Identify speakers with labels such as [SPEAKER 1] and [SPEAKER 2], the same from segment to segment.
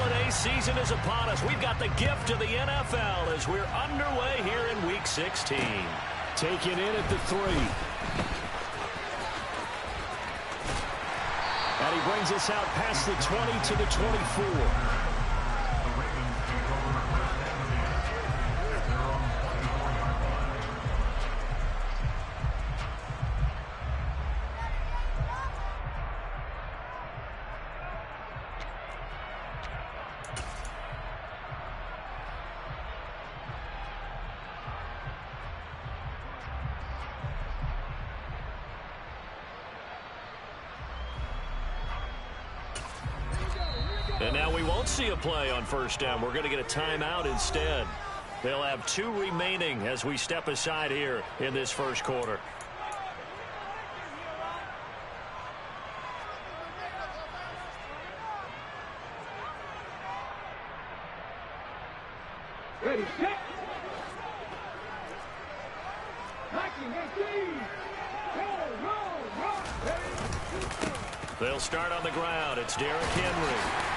[SPEAKER 1] holiday season is upon us. We've got the gift of the NFL as we're underway here in Week 16.
[SPEAKER 2] Taken in at the 3. And he brings us out past the 20 to the 24.
[SPEAKER 1] And now we won't see a play on first down. We're going to get a timeout instead. They'll have 2 remaining as we step aside here in this first quarter.
[SPEAKER 3] Ready, set.
[SPEAKER 1] They'll start on the ground. It's Derrick Henry.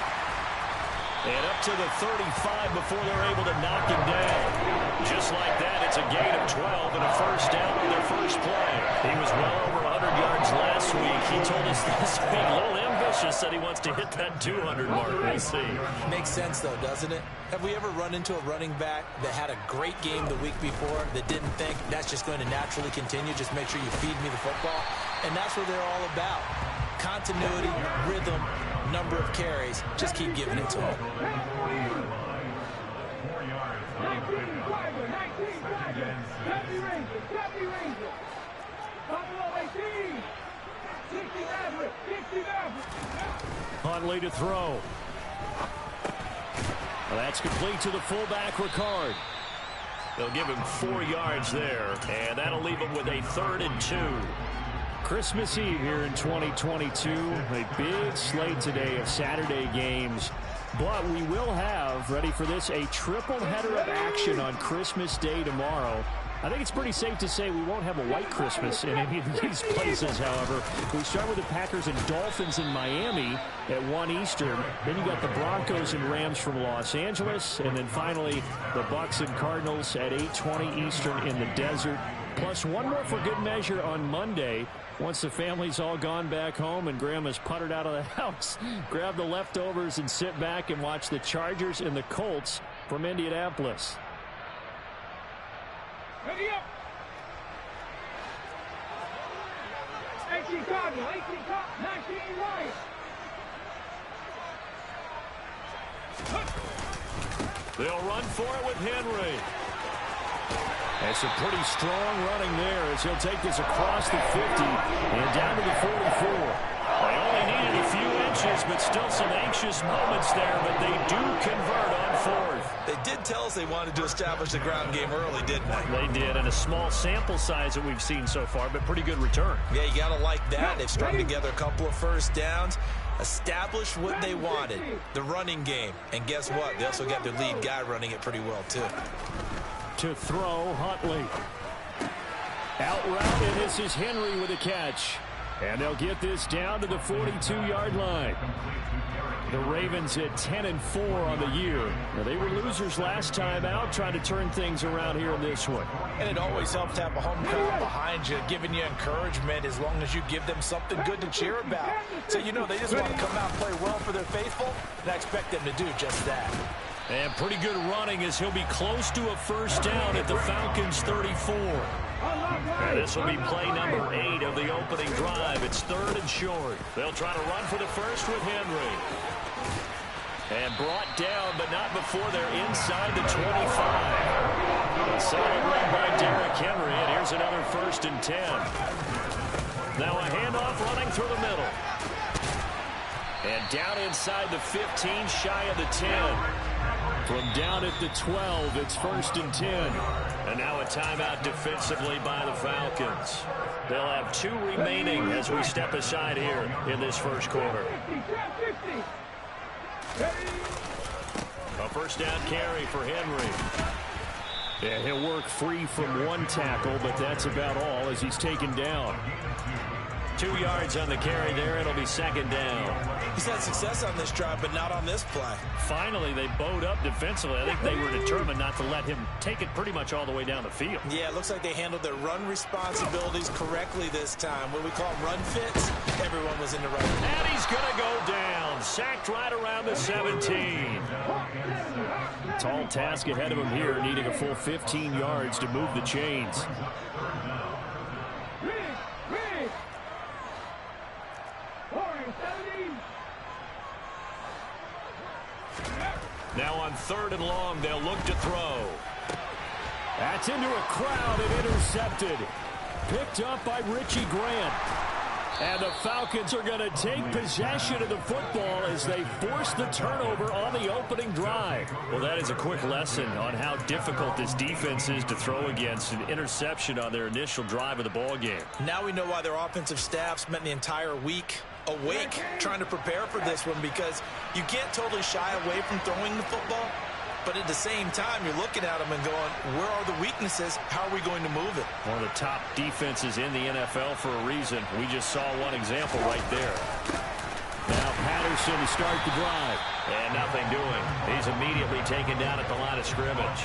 [SPEAKER 1] And up to the 35 before they're able to knock him down. Just like that, it's a gain of 12 and a first down on their first play. He was well over 100 yards last week. He told us this week, a little ambitious, said he wants to hit that 200 mark. We'll see.
[SPEAKER 4] Makes sense, though, doesn't it? Have we ever run into a running back that had a great game the week before that didn't think that's just going to naturally continue? Just make sure you feed me the football. And that's what they're all about. Continuity, rhythm, number of carries. Just keep giving it to him.
[SPEAKER 2] Huntley to throw. Well, that's complete to the fullback, Ricard.
[SPEAKER 1] They'll give him 4 yards there, and that'll leave him with a 3rd and 2.
[SPEAKER 2] Christmas Eve here in 2022. A big slate today of Saturday games. But we will have, ready for this, a triple header of action on Christmas Day tomorrow. I think it's pretty safe to say we won't have a white Christmas in any of these places, however. We start with the Packers and Dolphins in Miami at 1 Eastern. Then you got the Broncos and Rams from Los Angeles. And then finally, the Bucs and Cardinals at 8:20 Eastern in the desert. Plus one more for good measure on Monday. Once the family's all gone back home and Grandma's puttered out of the house, grab the leftovers and sit back and watch the Chargers and the Colts from Indianapolis.
[SPEAKER 3] Ready up. 18 Cardinal, 18 19 Lions.
[SPEAKER 1] They'll run for it with Henry.
[SPEAKER 2] That's a pretty strong running there as he'll take this across the 50 and down to the 44.
[SPEAKER 1] They only needed a few inches, but still some anxious moments there, but they do convert on 4th.
[SPEAKER 4] They did tell us they wanted to establish the ground game early, didn't they?
[SPEAKER 1] They did, and a small sample size that we've seen so far, but pretty good return.
[SPEAKER 4] Yeah, you got to like that. They've strung together a couple of first downs, established what they wanted, the running game. And guess what? They also got their lead guy running it pretty well, too.
[SPEAKER 2] To throw, Huntley. Out route, and this is Henry with a catch. And they'll get this down to the 42-yard line. The Ravens at 10-4 on the year. Now, they were losers last time out, trying to turn things around here in this one.
[SPEAKER 5] And it always helps to have a home crowd behind you, giving you encouragement as long as you give them something good to cheer about. So, you know, they just want to come out and play well for their faithful, and I expect them to do just that.
[SPEAKER 1] And pretty good running as he'll be close to a first down at the Falcons' 34. And this will be play number 8 of the opening drive. It's 3rd and short. They'll try to run for the first with Henry. And brought down, but not before they're inside the 25. A solid run by Derrick Henry, and here's another 1st and 10. Now a handoff running through the middle. And down inside the 15, shy of the 10. From down at the 12, it's 1st and 10. And now a timeout defensively by the Falcons. They'll have 2 remaining as we step aside here in this first quarter. A first down carry for Henry.
[SPEAKER 2] Yeah, he'll work free from 1 tackle, but that's about all as he's taken down.
[SPEAKER 1] 2 yards on the carry there. It'll be second down.
[SPEAKER 5] He's had success on this drive, but not on this play.
[SPEAKER 1] Finally, they bowed up defensively. I think they were determined not to let him take it pretty much all the way down the field.
[SPEAKER 5] Yeah, it looks like they handled their run responsibilities correctly this time. When we call them run fits, everyone was in the right.
[SPEAKER 1] And he's going to go down. Sacked right around the 17.
[SPEAKER 2] Tall task ahead of him here, needing a full 15 yards to move the chains.
[SPEAKER 1] Now on 3rd and long, they'll look to throw.
[SPEAKER 2] That's into a crowd and intercepted. Picked up by Richie Grant. And the Falcons are going to take possession of the football as they force the turnover on the opening drive.
[SPEAKER 1] Well, that is a quick lesson on how difficult this defense is to throw against. An interception on their initial drive of the ball game.
[SPEAKER 5] Now we know why their offensive staff spent the entire week awake trying to prepare for this one, because you can't totally shy away from throwing the football, but at the same time you're looking at them and going, where are the weaknesses? How are we going to move it?
[SPEAKER 1] One of the top defenses in the NFL for a reason. We just saw one example right there.
[SPEAKER 2] Now Patterson to start the drive.
[SPEAKER 1] And nothing doing. He's immediately taken down at the line of scrimmage.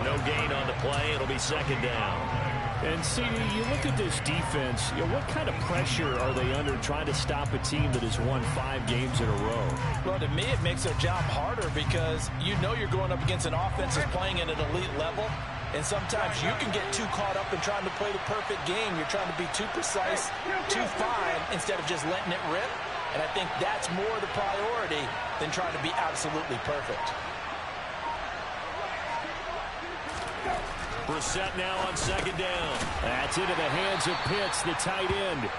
[SPEAKER 1] No gain on the play. It'll be second down.
[SPEAKER 2] And CD, you look at this defense, what kind of pressure are they under trying to stop a team that has won 5 games in a row?
[SPEAKER 5] Well, to me, it makes their job harder, because you know you're going up against an offense that's playing at an elite level, and sometimes you can get too caught up in trying to play the perfect game. You're trying to be too precise, too fine, instead of just letting it rip. And I think that's more the priority than trying to be absolutely perfect.
[SPEAKER 1] Brissett now on second down.
[SPEAKER 2] That's into the hands of Pitts, the tight end.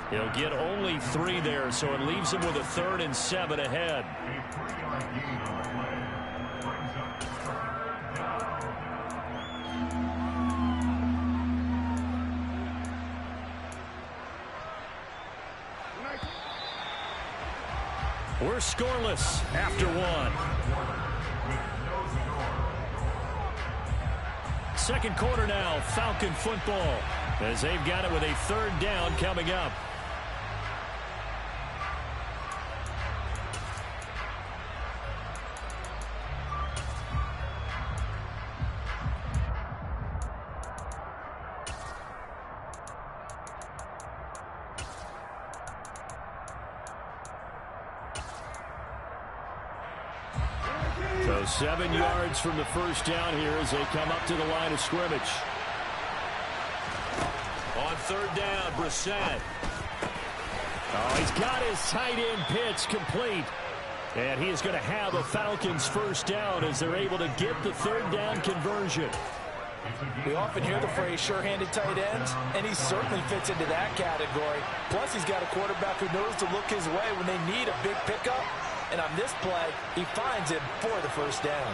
[SPEAKER 1] He'll get only 3 there, so it leaves him with a 3rd and 7 ahead. We're scoreless after 1. Second quarter now, Falcon football, as they've got it with a 3rd down coming up. So 7 yards from the first down here as they come up to the line of scrimmage. On 3rd down, Brissett.
[SPEAKER 2] Oh, he's got his tight end Pitts complete. And he is going to have a Falcons first down as they're able to get the 3rd down conversion.
[SPEAKER 5] We often hear the phrase sure-handed tight ends, and he certainly fits into that category. Plus, he's got a quarterback who knows to look his way when they need a big pickup. And on this play, he finds him for the first down.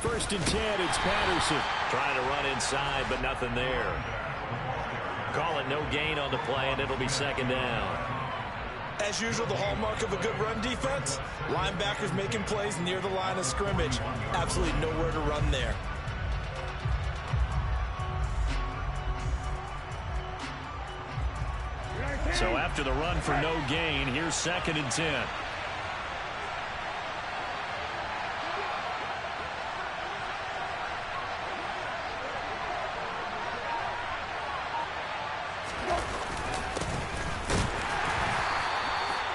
[SPEAKER 2] 1st and 10, it's Patterson.
[SPEAKER 1] Trying to run inside, but nothing there. Call it no gain on the play, and it'll be second down.
[SPEAKER 5] As usual, the hallmark of a good run defense, linebackers making plays near the line of scrimmage. Absolutely nowhere to run there.
[SPEAKER 1] So after the run for no gain, here's 2nd and 10.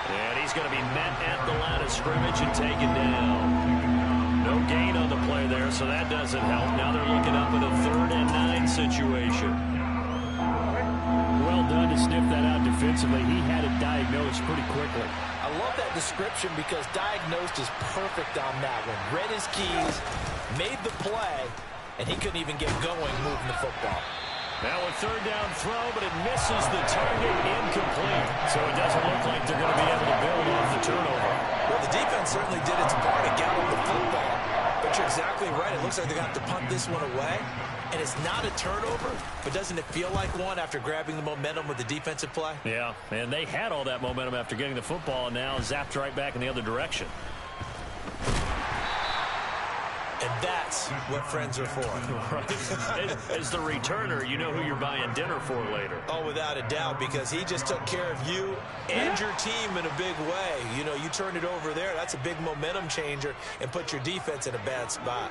[SPEAKER 1] And he's going to be met at the line of scrimmage and taken down. No gain on the play there, so that doesn't help. Now they're looking up at a 3rd and 9 situation.
[SPEAKER 2] Well done to sniff that out defensively. He had it diagnosed pretty quickly.
[SPEAKER 5] I love that description because diagnosed is perfect on that one. Read his keys, made the play, and he couldn't even get going moving the football.
[SPEAKER 1] Now a 3rd down throw, but it misses the target, incomplete. So it doesn't look like they're going to be able to build off the turnover.
[SPEAKER 5] Well, the defense certainly did its part to gallop the football. But you're exactly right. It looks like they're going to have to punt this one away. And it's not a turnover, but doesn't it feel like one after grabbing the momentum with the defensive play?
[SPEAKER 1] Yeah, and they had all that momentum after getting the football, and now zapped right back in the other direction.
[SPEAKER 4] And that's what friends are for.
[SPEAKER 1] Right. As the returner, you know who you're buying dinner for later.
[SPEAKER 4] Oh, without a doubt, because he just took care of you and your team in a big way. You know, you turn it over there, that's a big momentum changer and put your defense in a bad spot.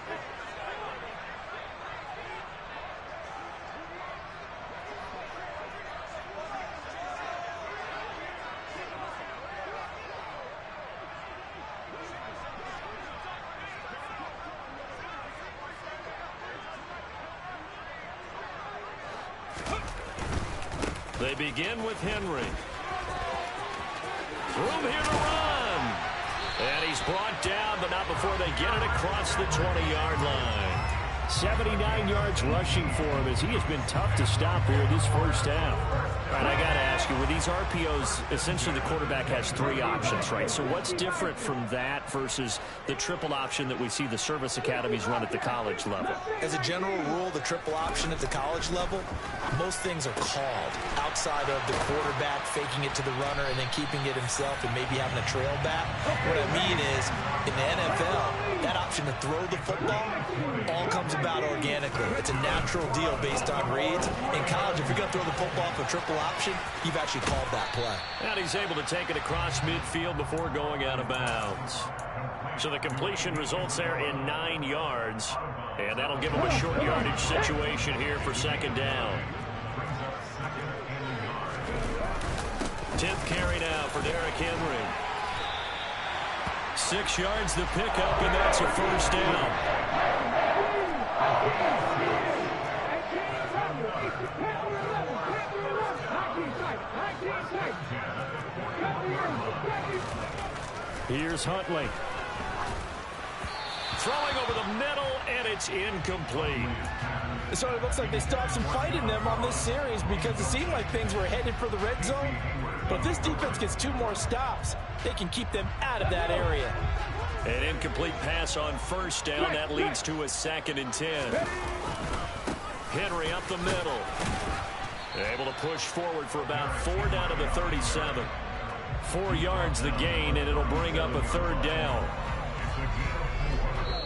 [SPEAKER 1] They begin with Henry. Room here to run. And he's brought down, but not before they get it across the 20-yard line.
[SPEAKER 2] 79 yards rushing for him as he has been tough to stop here this first half.
[SPEAKER 1] All right, I got to ask you, with these RPOs, essentially the quarterback has 3 options, right? So what's different from that versus the triple option that we see the service academies run at the college level?
[SPEAKER 4] As a general rule, the triple option at the college level, most things are called outside of the quarterback faking it to the runner and then keeping it himself and maybe having a trail back. What I mean is, in the NFL, that option to throw the football all comes about organically. It's a natural deal based on reads. In college, if you're going to throw the football for triple option, you've actually called that play.
[SPEAKER 1] And he's able to take it across midfield before going out of bounds. So the completion results there in 9 yards. And that'll give him a short yardage situation here for second down. 10th carry now for Derrick Henry. 6 yards the pickup, and that's a first down.
[SPEAKER 2] Here's Huntley.
[SPEAKER 1] Throwing over the middle, and it's incomplete.
[SPEAKER 5] So it looks like they stopped some fight in them on this series because it seemed like things were headed for the red zone. But if this defense gets 2 more stops, they can keep them out of that area.
[SPEAKER 1] An incomplete pass on first down. That leads to a 2nd and 10. Henry up the middle. Able to push forward for about 4 down to the 37. 4 yards the gain, and it'll bring up a 3rd down.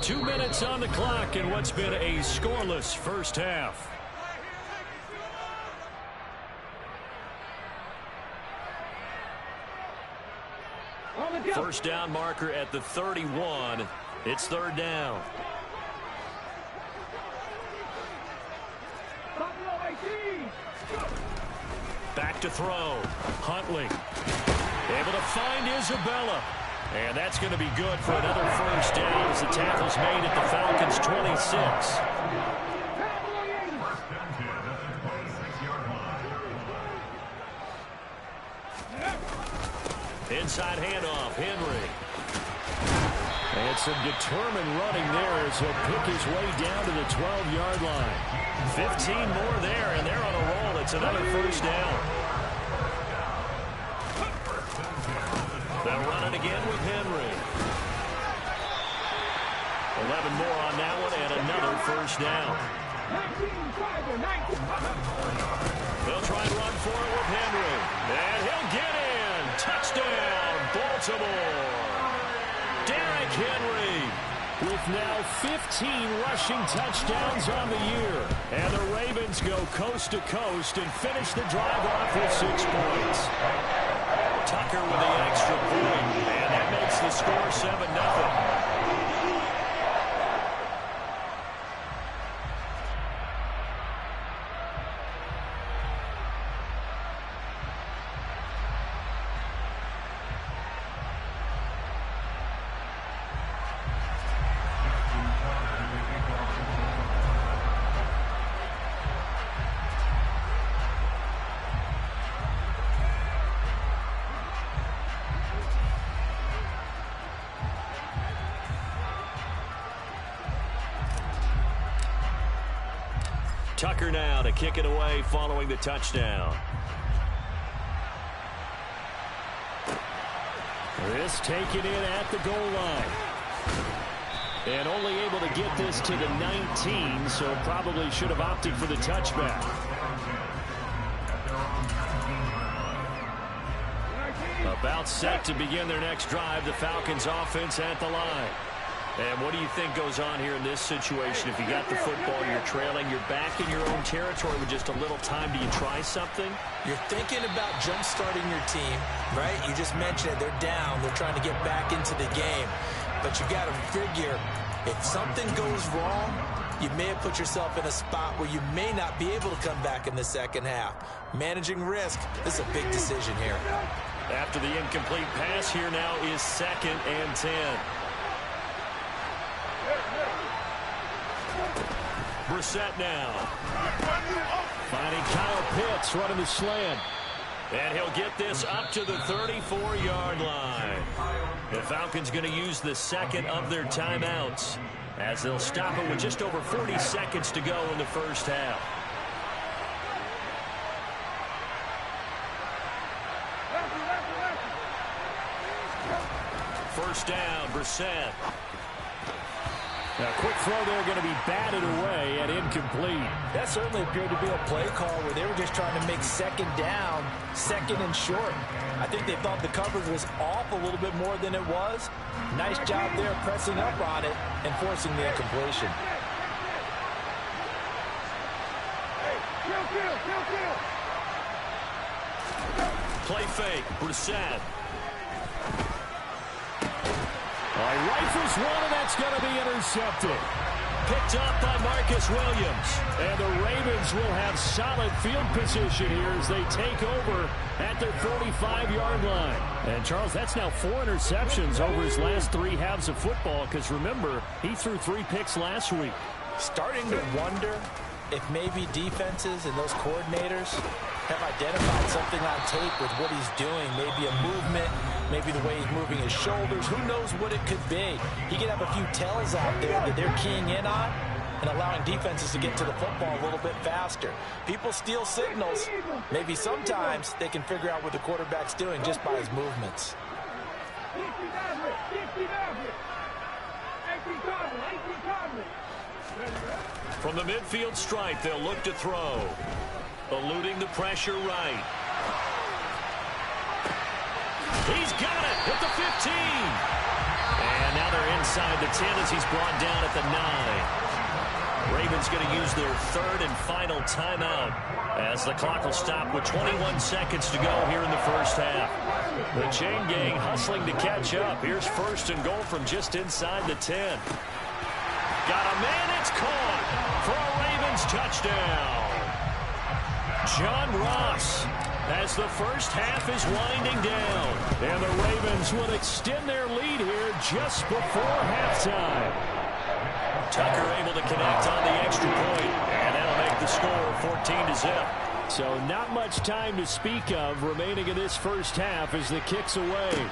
[SPEAKER 1] 2 minutes on the clock in what's been a scoreless first half. First down marker at the 31. It's 3rd down. Back to throw. Huntley able to find Isabella. And that's going to be good for another first down as the tackle's made at the Falcons' 26. Inside handoff, Henry.
[SPEAKER 2] And some determined running there as he'll pick his way down to the 12-yard line.
[SPEAKER 1] 15 more there, and they're on a roll. It's another first down. They'll run it again with Henry. 11 more on that one, and another first down. They'll try and run for it with Henry. And he'll get in. Touchdown, Baltimore. Derrick Henry.
[SPEAKER 2] With now 15 rushing touchdowns on the year. And the Ravens go coast to coast and finish the drive off with 6 points.
[SPEAKER 1] Tucker with the extra point, and that makes the score 7-0. Tucker now to kick it away following the touchdown.
[SPEAKER 2] This taken in at the goal line. And only able to get this to the 19, so probably should have opted for the touchback. About set to begin their next drive. The Falcons offense at the line.
[SPEAKER 1] And what do you think goes on here in this situation? If you got the football, you're trailing, you're back in your own territory with just a little time. Do you try something?
[SPEAKER 4] You're thinking about jump-starting your team, right? You just mentioned it. They're down. They're trying to get back into the game. But you got to figure, if something goes wrong, you may have put yourself in a spot where you may not be able to come back in the second half. Managing risk, this is a big decision here.
[SPEAKER 1] After the incomplete pass, here now is 2nd and 10. Brissett now.
[SPEAKER 2] Finding Kyle Pitts running the slant.
[SPEAKER 1] And he'll get this up to the 34-yard line. The Falcons going to use the second of their timeouts as they'll stop it with just over 40 seconds to go in the first half. First down, Brissett.
[SPEAKER 2] A quick throw there going to be batted away and incomplete.
[SPEAKER 5] That certainly appeared to be a play call where they were just trying to make second down, second and short. I think they thought the coverage was off a little bit more than it was. Nice job there pressing up on it and forcing the incompletion.
[SPEAKER 1] Play fake, Brissett.
[SPEAKER 2] He rifles one, and that's going to be intercepted.
[SPEAKER 1] Picked up by Marcus Williams.
[SPEAKER 2] And the Ravens will have solid field position here as they take over at their 45-yard line. And, Charles, that's now 4 interceptions over his last 3 halves of football because, remember, he threw 3 picks last week.
[SPEAKER 5] Starting to wonder if maybe defenses and those coordinators have identified something on tape with what he's doing. Maybe a movement, maybe the way he's moving his shoulders. Who knows what it could be? He could have a few tells out there that they're keying in on and allowing defenses to get to the football a little bit faster. People steal signals. Maybe sometimes they can figure out what the quarterback's doing just by his movements.
[SPEAKER 1] From the midfield stripe, they'll look to throw. Eluding the pressure right. He's got it at the 15. And now they're inside the 10 as he's brought down at the 9. Ravens going to use their 3rd and final timeout as the clock will stop with 21 seconds to go here in the first half. The chain gang hustling to catch up. Here's 1st and goal from just inside the 10. Got a man, it's caught for a Ravens touchdown. John Ross as the first half is winding down.
[SPEAKER 2] And the Ravens will extend their lead here just before halftime.
[SPEAKER 1] Tucker able to connect on the extra point, and that'll make the score 14-0.
[SPEAKER 2] So not much time to speak of remaining in this first half as the kick's away.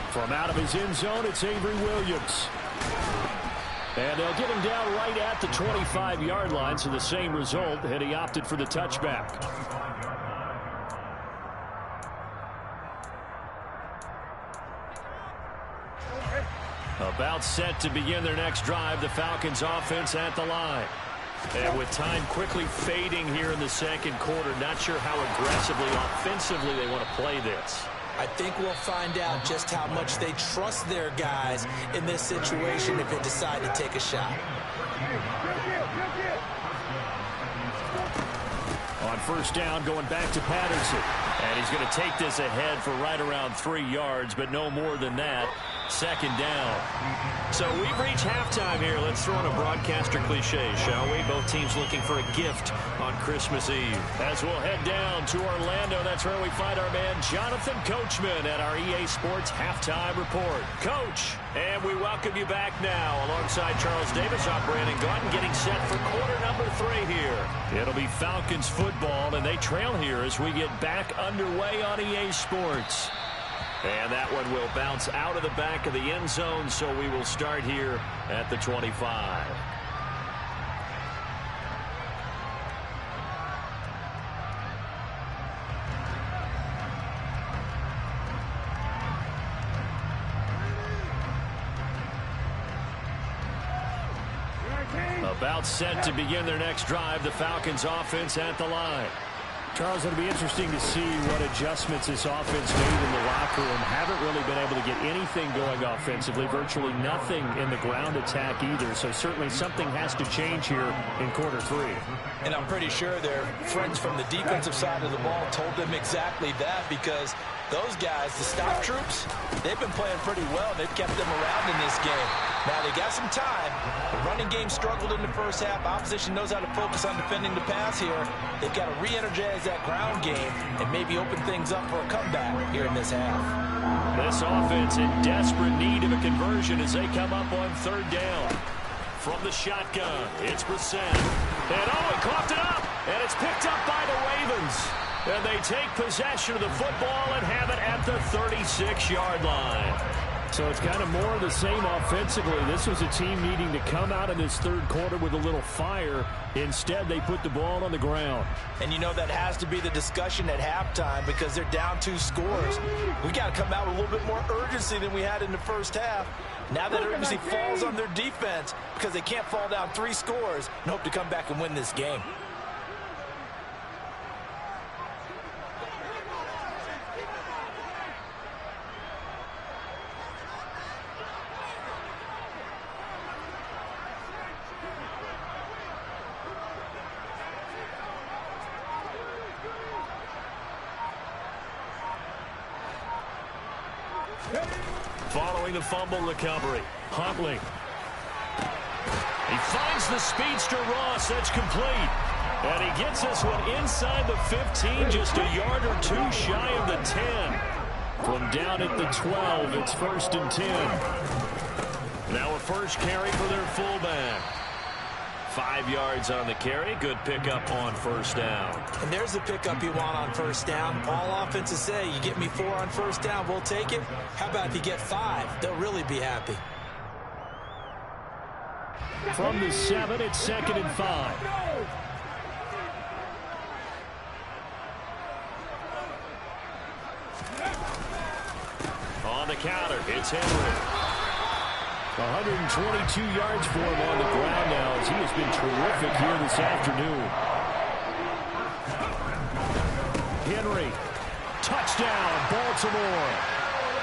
[SPEAKER 2] From out of his end zone, it's Avery Williams. And they'll get him down right at the 25-yard line, so the same result, and he opted for the touchback.
[SPEAKER 1] About set to begin their next drive, the Falcons offense at the line. And with time quickly fading here in the second quarter, not sure how aggressively, offensively they want to play this.
[SPEAKER 4] I think we'll find out just how much they trust their guys in this situation if they decide to take a shot.
[SPEAKER 2] On first down, going back to Patterson.
[SPEAKER 1] And he's going to take this ahead for right around 3 yards, but no more than that. Second down. So we've reached halftime here. Let's throw in a broadcaster cliche, shall we? Both teams looking for a gift on Christmas Eve. As we'll head down to Orlando, that's where we find our man Jonathan Coachman at our EA Sports Halftime Report. Coach, and we welcome you back now alongside Charles Davis. I'm Brandon Gaudin getting set for quarter number 3 here. It'll be Falcons football, and they trail here as we get back underway on EA Sports. And that one will bounce out of the back of the end zone, so we will start here at the 25. About set to begin their next drive, the Falcons offense at the line.
[SPEAKER 2] Charles, it'll be interesting to see what adjustments this offense made in the locker room. Haven't really been able to get anything going offensively, virtually nothing in the ground attack either. So certainly something has to change here in quarter 3.
[SPEAKER 5] And I'm pretty sure their friends from the defensive side of the ball told them exactly that, because those guys, the stop troops, they've been playing pretty well. They've kept them around in this game. Now, they got some time. The running game struggled in the first half. Opposition knows how to focus on defending the pass here. They've got to re-energize that ground game and maybe open things up for a comeback here in this half.
[SPEAKER 1] This offense in desperate need of a conversion as they come up on 3rd down. From the shotgun, it's Brissett. And Owen coughed it up, and it's picked up by the Ravens. And they take possession of the football and have it at the 36-yard line.
[SPEAKER 2] So it's kind of more of the same offensively. This was a team needing to come out in this 3rd quarter with a little fire. Instead, they put the ball on the ground.
[SPEAKER 5] And you know that has to be the discussion at halftime, because they're down 2 scores. We got to come out with a little bit more urgency than we had in the first half. Now that urgency falls on their defense because they can't fall down 3 scores and hope to come back and win this game.
[SPEAKER 1] Following the fumble recovery, Huntley. He finds the speedster Ross. That's complete. And he gets this one inside the 15, just a yard or 2 shy of the 10. From down at the 12, it's 1st and 10. Now a first carry for their fullback. 5 yards on the carry. Good pickup on 1st down.
[SPEAKER 4] And there's the pickup you want on 1st down. All offenses say, you get me 4 on 1st down, we'll take it. How about if you get 5? They'll really be happy.
[SPEAKER 2] From the 7, it's 2nd and 5.
[SPEAKER 1] On the counter, it's Henry.
[SPEAKER 2] 122 yards for him on the ground now, as he has been terrific here this afternoon. Henry, touchdown, Baltimore.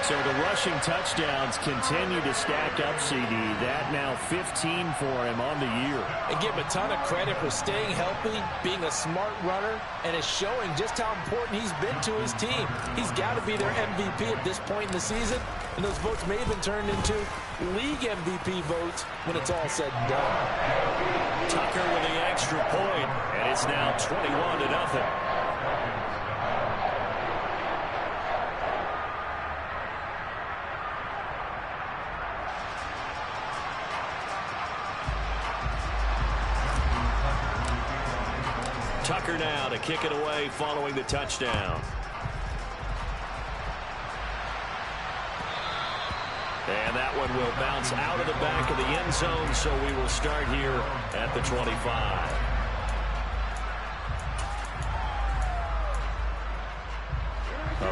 [SPEAKER 2] So the rushing touchdowns continue to stack up, CD. That now 15 for him on the year.
[SPEAKER 5] And give him a ton of credit for staying healthy, being a smart runner, and it's showing just how important he's been to his team. He's got to be their MVP at this point in the season, and those votes may have been turned into league MVP votes when it's all said and done.
[SPEAKER 1] Tucker with the extra point, and it's now 21-0. Tucker now to kick it away following the touchdown. And that one will bounce out of the back of the end zone, so we will start here at the 25.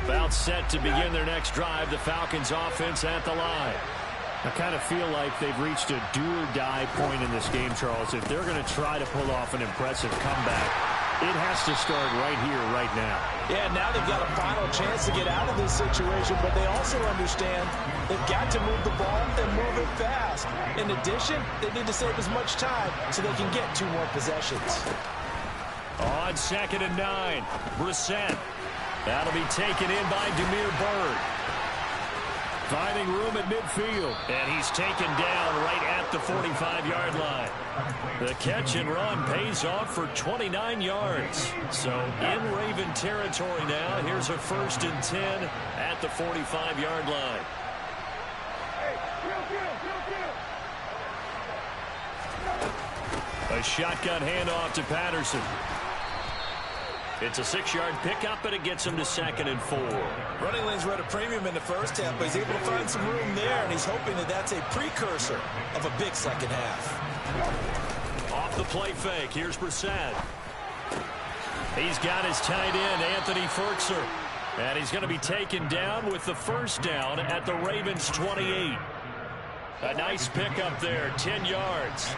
[SPEAKER 1] About set to begin their next drive, the Falcons offense at the line.
[SPEAKER 2] I kind of feel like they've reached a do-or-die point in this game, Charles. If they're going to try to pull off an impressive comeback, it has to start right here, right now.
[SPEAKER 5] Yeah, now they've got a final chance to get out of this situation, but they also understand they've got to move the ball and move it fast. In addition, they need to save as much time so they can get 2 more possessions.
[SPEAKER 1] On 2nd and 9, Brissett. That'll be taken in by Damiere Byrd. Finding room at midfield. And he's taken down right at the 45-yard line. The catch and run pays off for 29 yards. So in Raven territory now. Here's a 1st and 10 at the 45-yard line. A shotgun handoff to Patterson. It's a 6-yard pickup, and it gets him to 2nd and 4.
[SPEAKER 5] Running lanes were at a premium in the first half, but he's able to find some room there, and he's hoping that that's a precursor of a big second half.
[SPEAKER 1] Off the play fake, here's Brissett. He's got his tight end, Anthony Firkser. And he's going to be taken down with the 1st down at the Ravens' 28. A nice pickup there, 10 yards.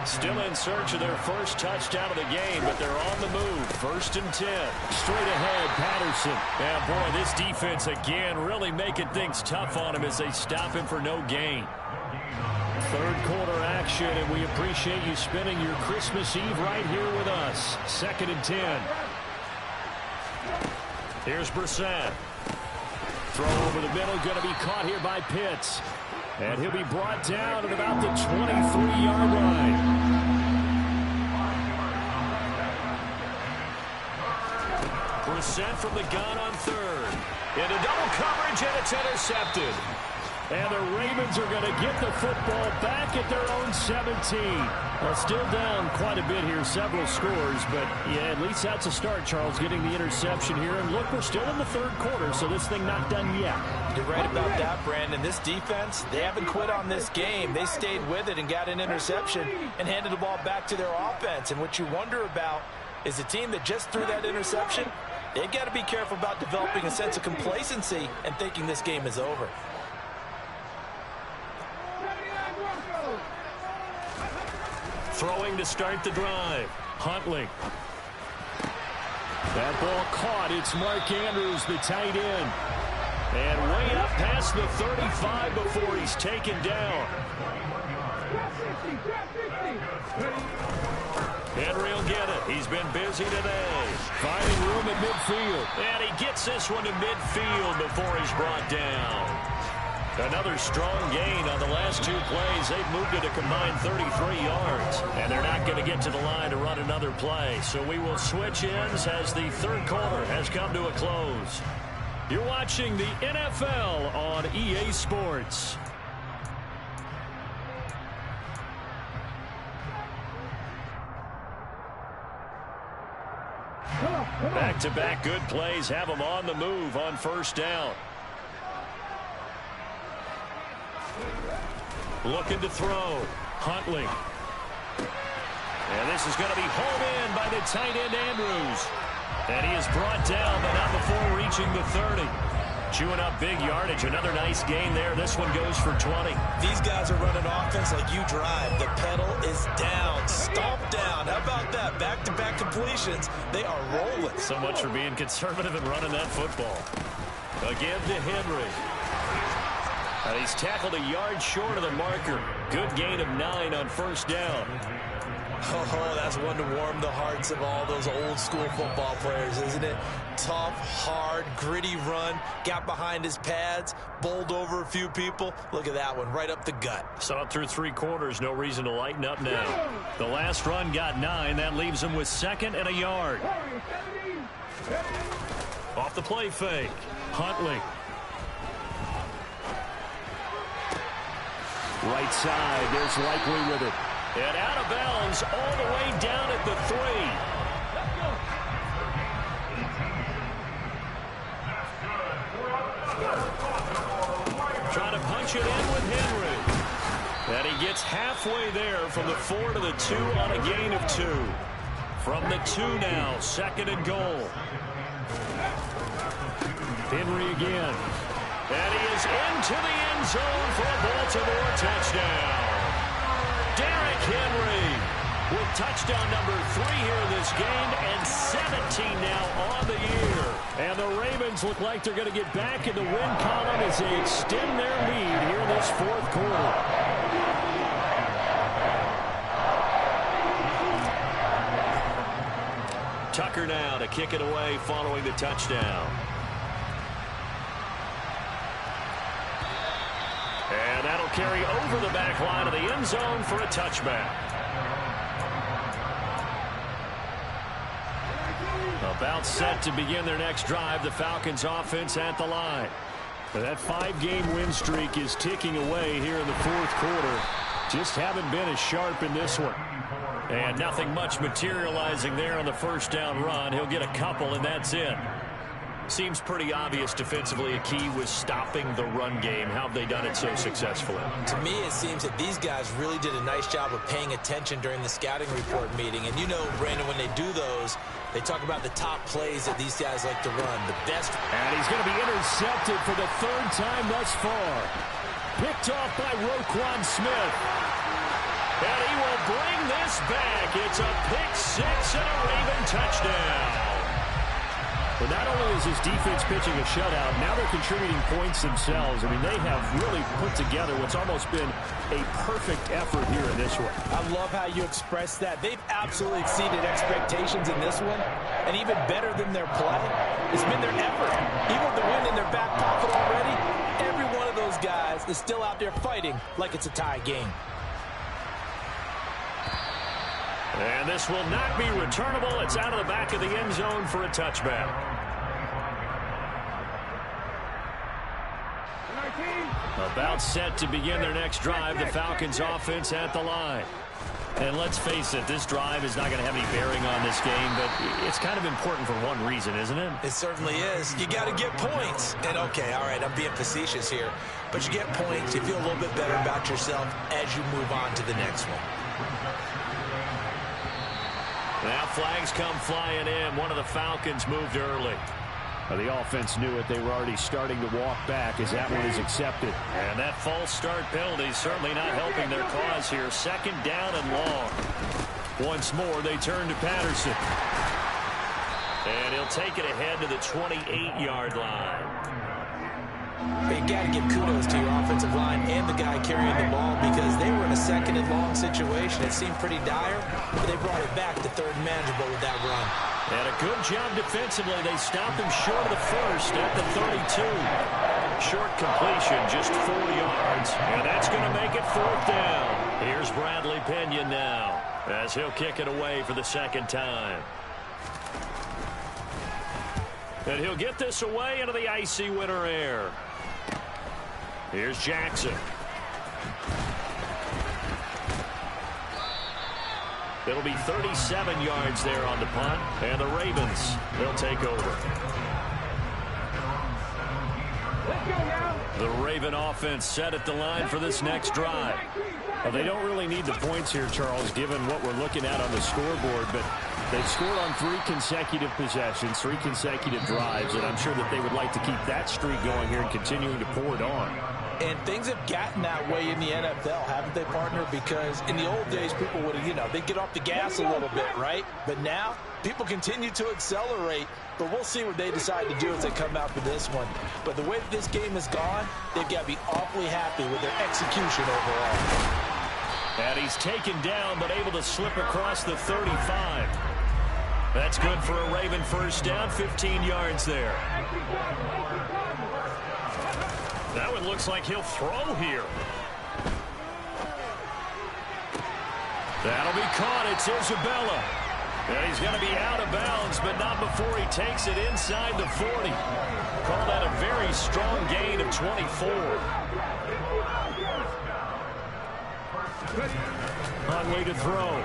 [SPEAKER 1] Still in search of their first touchdown of the game, but they're on the move. 1st and 10.
[SPEAKER 2] Straight ahead, Patterson.
[SPEAKER 1] Yeah, boy, this defense again really making things tough on him as they stop him for no gain.
[SPEAKER 2] 3rd quarter action, and we appreciate you spending your Christmas Eve right here with us. 2nd and 10.
[SPEAKER 1] Here's Brissett.
[SPEAKER 2] Throw over the middle, going to be caught here by Pitts. And he'll be brought down at about the 23-yard line.
[SPEAKER 1] Brissett from the gun on 3rd. Into double coverage, and it's intercepted.
[SPEAKER 2] And the Ravens are going to get the football back at their own 17. Well, still down quite a bit here, several scores, but yeah, at least that's a start, Charles, getting the interception here. And look, we're still in the 3rd quarter, so this thing not done yet.
[SPEAKER 5] You're right about that, Brandon. This defense, they haven't quit on this game. They stayed with it and got an interception and handed the ball back to their offense. And what you wonder about is the team that just threw that interception, they've got to be careful about developing a sense of complacency and thinking this game is over.
[SPEAKER 1] Throwing to start the drive. Huntley.
[SPEAKER 2] That ball caught. It's Mark Andrews, the tight end. And way up past the 35 before he's taken down.
[SPEAKER 1] Henry will get it. He's been busy today.
[SPEAKER 2] Finding room at midfield.
[SPEAKER 1] And he gets this one to midfield before he's brought down. Another strong gain on the last 2 plays. They've moved it a combined 33 yards. And they're not going to get to the line to run another play. So we will switch ends as the 3rd quarter has come to a close. You're watching the NFL on EA Sports. Back-to-back good plays have them on the move on 1st down. Looking to throw. Huntley. And this is going to be hauled in by the tight end Andrews. And he is brought down, but not before reaching the 30. Chewing up big yardage. Another nice gain there. This one goes for 20.
[SPEAKER 5] These guys are running offense like you drive. The pedal is down. Stomp down. How about that? Back-to-back completions. They are rolling.
[SPEAKER 1] So much for being conservative and running that football. Again to Henry. And he's tackled a yard short of the marker. Good gain of 9 on 1st down.
[SPEAKER 5] Oh, that's one to warm the hearts of all those old school football players, isn't it? Tough, hard, gritty run. Got behind his pads, bowled over a few people. Look at that one, right up the gut.
[SPEAKER 1] Saw it through 3 quarters. No reason to lighten up now. The last run got 9. That leaves him with 2nd and a yard. Off the play fake. Huntley.
[SPEAKER 2] Right side, there's Likely with it.
[SPEAKER 1] And out of bounds all the way down at the 3. Trying to punch it in with Henry. And he gets halfway there from the 4 to the 2 on a gain of 2. From the 2 now, 2nd and goal.
[SPEAKER 2] Henry again.
[SPEAKER 1] And he is into the end zone for a Baltimore touchdown. Derrick Henry with touchdown number 3 here in this game and 17 now on the year.
[SPEAKER 2] And the Ravens look like they're going to get back in the win column as they extend their lead here in this 4th quarter.
[SPEAKER 1] Tucker now to kick it away following the touchdown. And that'll carry over the back line of the end zone for a touchback. About set to begin their next drive. The Falcons offense at the line.
[SPEAKER 2] But that 5-game win streak is ticking away here in the 4th quarter. Just haven't been as sharp in this one.
[SPEAKER 1] And nothing much materializing there on the 1st down run. He'll get a couple, and that's it. Seems pretty obvious defensively a key was stopping the run game. How have they done it so successfully?
[SPEAKER 4] To me, it seems that these guys really did a nice job of paying attention during the scouting report meeting. And you know, Brandon, when they do those, they talk about the top plays that these guys like to run. The best.
[SPEAKER 2] And he's going to be intercepted for the 3rd time thus far. picked off by Roquan Smith.
[SPEAKER 1] And he will bring this back. It's a pick six and a Raven touchdown.
[SPEAKER 2] But not only is his defense pitching a shutout, now they're contributing points themselves. I mean, they have really put together what's almost been a perfect effort here in this one.
[SPEAKER 5] I love how you express that. They've absolutely exceeded expectations in this one, and even better than their play, it's been their effort. Even with the win in their back pocket already, every one of those guys is still out there fighting like it's a tie game.
[SPEAKER 1] And this will not be returnable. It's out of the back of the end zone for a touchback. About set to begin their next drive, the Falcons offense at the line. And let's face it, this drive is not going to have any bearing on this game, but it's kind of important for one reason, isn't it?
[SPEAKER 4] It certainly is. You got to get points. And okay, all right, I'm being facetious here, but you get points, you feel a little bit better about yourself as you move on to the next one.
[SPEAKER 1] Now flags come flying in. One of the Falcons moved early.
[SPEAKER 2] The offense knew it. They were already starting to walk back as that one is accepted.
[SPEAKER 1] And that false start penalty certainly not helping their cause here. Second down and long. Once more, they turn to Patterson. And he'll take it ahead to the 28-yard line.
[SPEAKER 4] You got to give kudos to your offensive line and the guy carrying the ball because they were in a second and long situation. It seemed pretty dire, but they brought it back to third and manageable with that run.
[SPEAKER 1] And a good job defensively. They stopped him short of the first at the 32. Short completion, just 4 yards. And that's going to make it fourth down. Here's Bradley Pinion now as he'll kick it away for the second time. And he'll get this away into the icy winter air. Here's Jackson. It'll be 37 yards there on the punt. And the Ravens, they'll take over. The Raven offense set at the line for this next drive.
[SPEAKER 2] Well, they don't really need the points here, Charles, given what we're looking at on the scoreboard, but they've scored on 3 consecutive possessions, 3 consecutive drives, and I'm sure that they would like to keep that streak going here and continuing to pour it on.
[SPEAKER 5] And things have gotten that way in the NFL, haven't they, partner? Because in the old days, people would have, they'd get off the gas a little bit, right? But now, people continue to accelerate. But we'll see what they decide to do as they come out for this one. But the way that this game has gone, they've got to be awfully happy with their execution overall.
[SPEAKER 1] And he's taken down, but able to slip across the 35. That's good for a Raven first down, 15 yards there. That one looks like he'll throw here. That'll be caught. It's Isabella. And he's going to be out of bounds, but not before he takes it inside the 40. Call that a very strong gain of 24. Huntley to throw.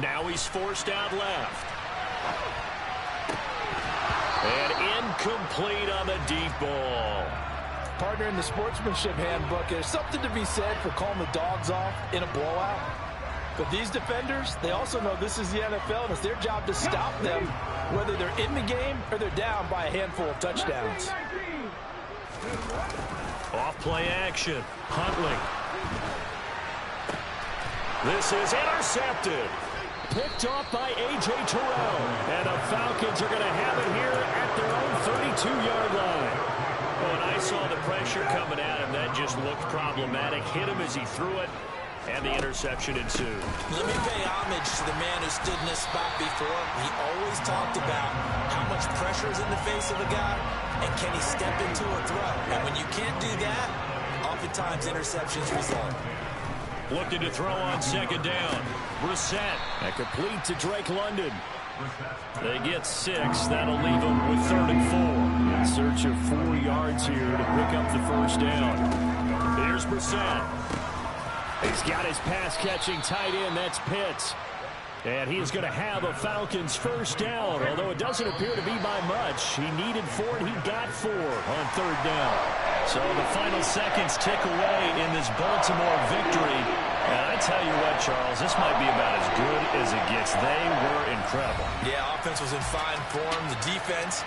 [SPEAKER 1] Now he's forced out left. And incomplete on the deep ball.
[SPEAKER 5] Partner, in the sportsmanship handbook, there's something to be said for calling the dogs off in a blowout. But these defenders, they also know this is the NFL, and it's their job to stop them, whether they're in the game or they're down by a handful of touchdowns.
[SPEAKER 1] Off play action. Huntley. This is intercepted. Picked off by A.J. Terrell. And the Falcons are going to have it here at their own 32-yard line. When I saw the pressure coming at him, that just looked problematic. Hit him as he threw it, and the interception ensued.
[SPEAKER 4] Let me pay homage to the man who stood in this spot before. He always talked about how much pressure is in the face of a guy, and can he step into a throw. And when you can't do that, oftentimes interceptions result.
[SPEAKER 1] Looking to throw on second down. Brissett.
[SPEAKER 2] And complete to Drake London.
[SPEAKER 1] They get 6. That'll leave them with 3rd and 4.
[SPEAKER 2] In search of 4 yards here to pick up the first down.
[SPEAKER 1] Here's Brissett.
[SPEAKER 2] He's got his pass-catching tight end. That's Pitts. And he is going to have a Falcons first down, although it doesn't appear to be by much. He needed 4, and he got 4 on 3rd down.
[SPEAKER 1] So the final seconds tick away in this Baltimore victory. And I tell you what, Charles, this might be about as good as it gets. They were incredible.
[SPEAKER 4] Yeah, offense was in fine form. The defense